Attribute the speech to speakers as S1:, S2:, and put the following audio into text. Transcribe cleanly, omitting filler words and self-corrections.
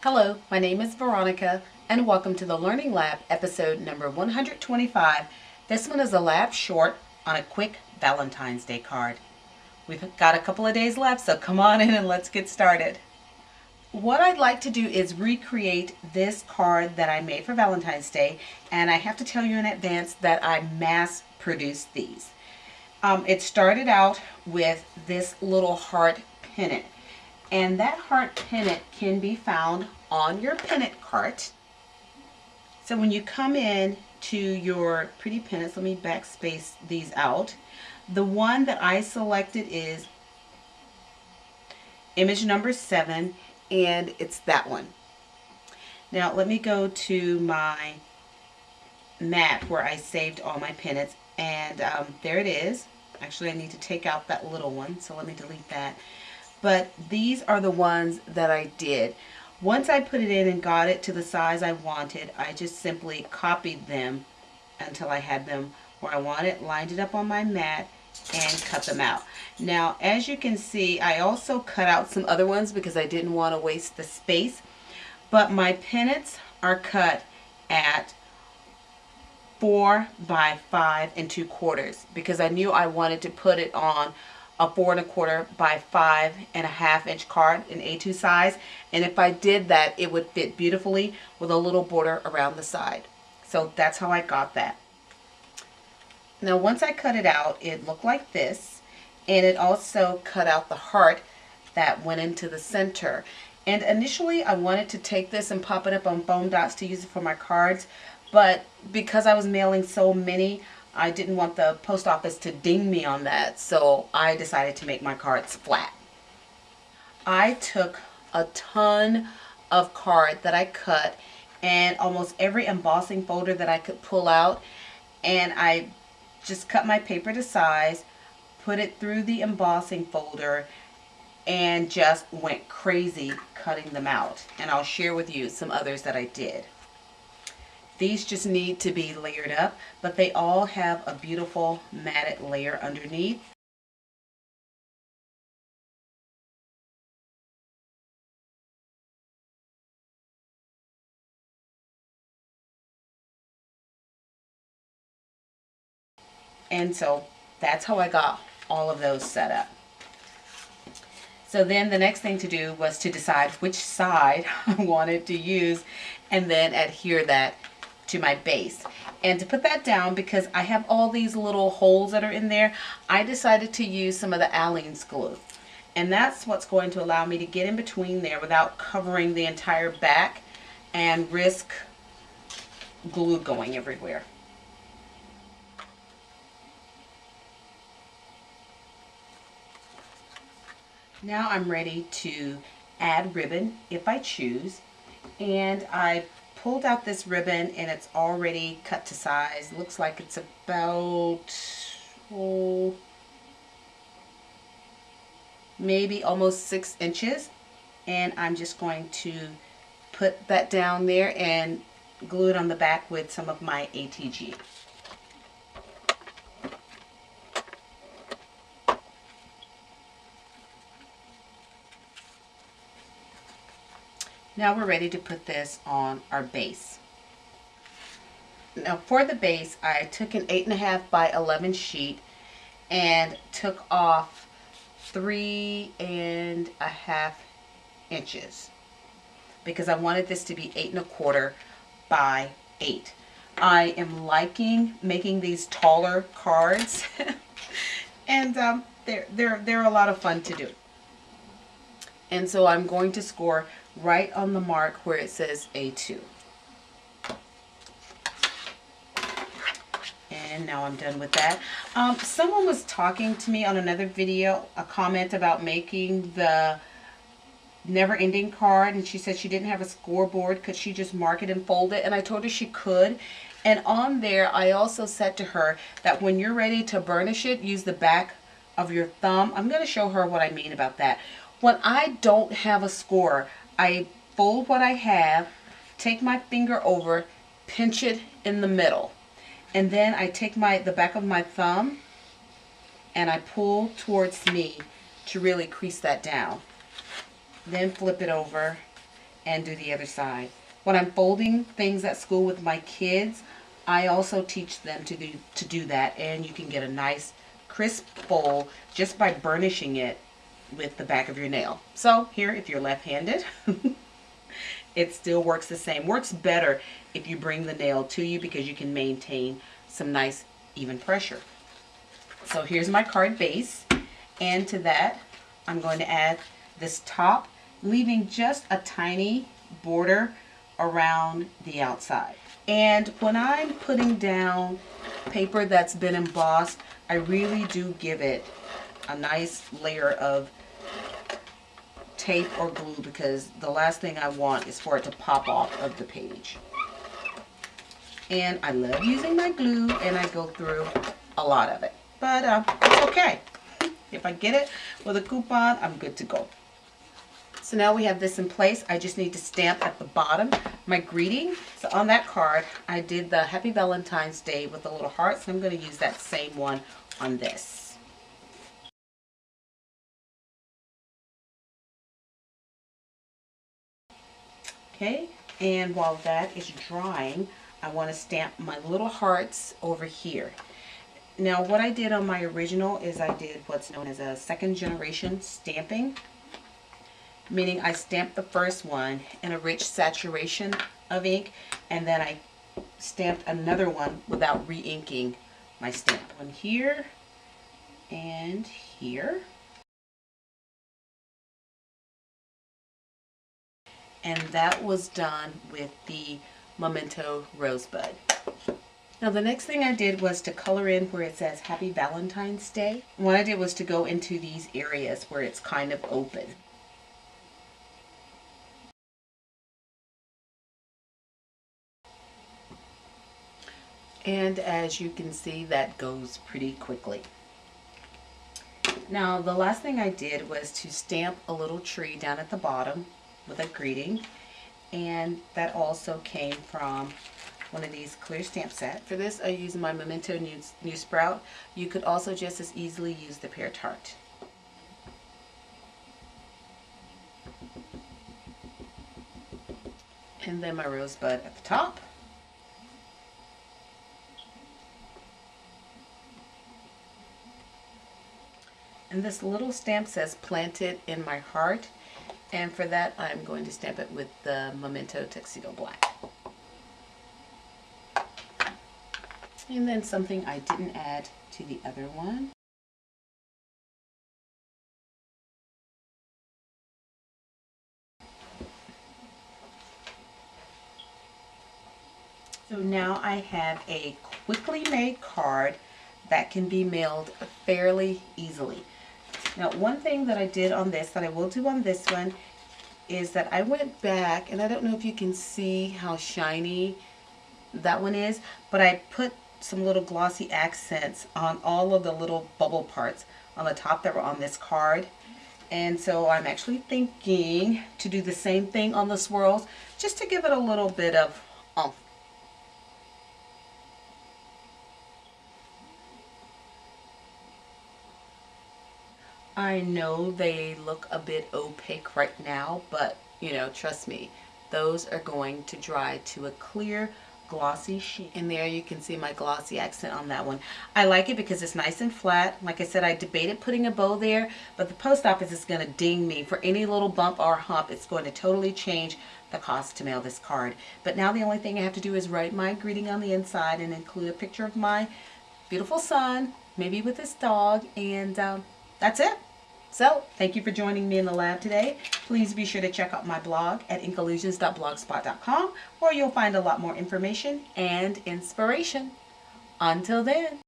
S1: Hello, my name is Veronica and welcome to the Learning Lab episode number 125. This one is a lab short on a quick Valentine's Day card. We've got a couple of days left, so come on in and let's get started. What I'd like to do is recreate this card that I made for Valentine's Day, and I have to tell you in advance that I mass produced these. It started out with this little heart pennant. And that heart pennant can be found on your pennant cart. So when you come in to your pretty pennants, let me backspace these out. The one that I selected is image number 7, and it's that one. Now let me go to my mat where I saved all my pennants, and there it is. Actually, I need to take out that little one, so let me delete that. But these are the ones that I did. Once I put it in and got it to the size I wanted, I just simply copied them until I had them where I wanted, lined it up on my mat, and cut them out. Now, as you can see, I also cut out some other ones because I didn't want to waste the space. But my pennants are cut at 4 by 5 2/4 because I knew I wanted to put it on a 4 1/4 by 5 1/2 inch card in A2 size, and if I did that it would fit beautifully with a little border around the side. So that's how I got that. Now once I cut it out, it looked like this, and it also cut out the heart that went into the center. And initially I wanted to take this and pop it up on foam dots to use it for my cards, but because I was mailing so many, I didn't want the post office to ding me on that, so I decided to make my cards flat. I took a ton of card that I cut and almost every embossing folder that I could pull out, and I just cut my paper to size, put it through the embossing folder, and just went crazy cutting them out. And I'll share with you some others that I did. These just need to be layered up, but they all have a beautiful matted layer underneath. And so that's how I got all of those set up. So then the next thing to do was to decide which side I wanted to use and then adhere that to my base. And to put that down, because I have all these little holes that are in there, I decided to use some of the Aleene's glue. And that's what's going to allow me to get in between there without covering the entire back and risk glue going everywhere. Now I'm ready to add ribbon if I choose, and I pulled out this ribbon and it's already cut to size. Looks like it's about maybe almost 6 inches, and I'm just going to put that down there and glue it on the back with some of my ATG. Now we're ready to put this on our base. Now for the base, I took an 8.5 by 11 sheet and took off 3.5 inches because I wanted this to be 8 1/4 by 8. I am liking making these taller cards and they're a lot of fun to do. And so I'm going to score right on the mark where it says A2. And now I'm done with that. Someone was talking to me on another video, a comment about making the never-ending card, and she said she didn't have a scoreboard. Could she just mark it and fold it? And I told her she could. And on there, I also said to her that when you're ready to burnish it, use the back of your thumb. I'm going to show her what I mean about that. When I don't have a score, I fold what I have, take my finger over, pinch it in the middle, and then I take the back of my thumb and I pull towards me to really crease that down. Then flip it over and do the other side. When I'm folding things at school with my kids, I also teach them to do that, and you can get a nice crisp fold just by burnishing it with the back of your nail. So here, if you're left-handed, it still works the same. Works better if you bring the nail to you because you can maintain some nice even pressure. So here's my card base, and to that I'm going to add this top, leaving just a tiny border around the outside. And when I'm putting down paper that's been embossed, I really do give it a nice layer of tape or glue, because the last thing I want is for it to pop off of the page. And I love using my glue, and I go through a lot of it, but it's okay. If I get it with a coupon, I'm good to go. So now we have this in place. I just need to stamp at the bottom my greeting. So on that card, I did the Happy Valentine's Day with the little hearts, and I'm going to use that same one on this. Okay, and while that is drying, I want to stamp my little hearts over here. Now what I did on my original is I did what's known as a second generation stamping, meaning I stamped the first one in a rich saturation of ink, and then I stamped another one without re-inking my stamp. One here and here. And that was done with the Memento Rosebud. Now the next thing I did was to color in where it says Happy Valentine's Day. What I did was to go into these areas where it's kind of open. And as you can see, that goes pretty quickly. Now the last thing I did was to stamp a little tree down at the bottom with a greeting, and that also came from one of these clear stamp sets. For this I used my Memento New Sprout. You could also just as easily use the Pear Tart. And then my rosebud at the top. And this little stamp says Planted in My Heart, and for that I'm going to stamp it with the Memento Tuxedo Black. And then something I didn't add to the other one. So now I have a quickly made card that can be mailed fairly easily. Now one thing that I did on this, that I will do on this one, is that I went back, and I don't know if you can see how shiny that one is, but I put some little glossy accents on all of the little bubble parts on the top that were on this card. And so I'm actually thinking to do the same thing on the swirls, just to give it a little bit of oomph. I know they look a bit opaque right now, but you know, trust me, those are going to dry to a clear glossy sheen. And there you can see my glossy accent on that one. I like it because it's nice and flat. Like I said, I debated putting a bow there, but the post office is going to ding me for any little bump or hump. It's going to totally change the cost to mail this card. But now the only thing I have to do is write my greeting on the inside and include a picture of my beautiful son, maybe with his dog, and that's it. So, thank you for joining me in the lab today. Please be sure to check out my blog at inkallusions.blogspot.com, where you'll find a lot more information and inspiration. Until then.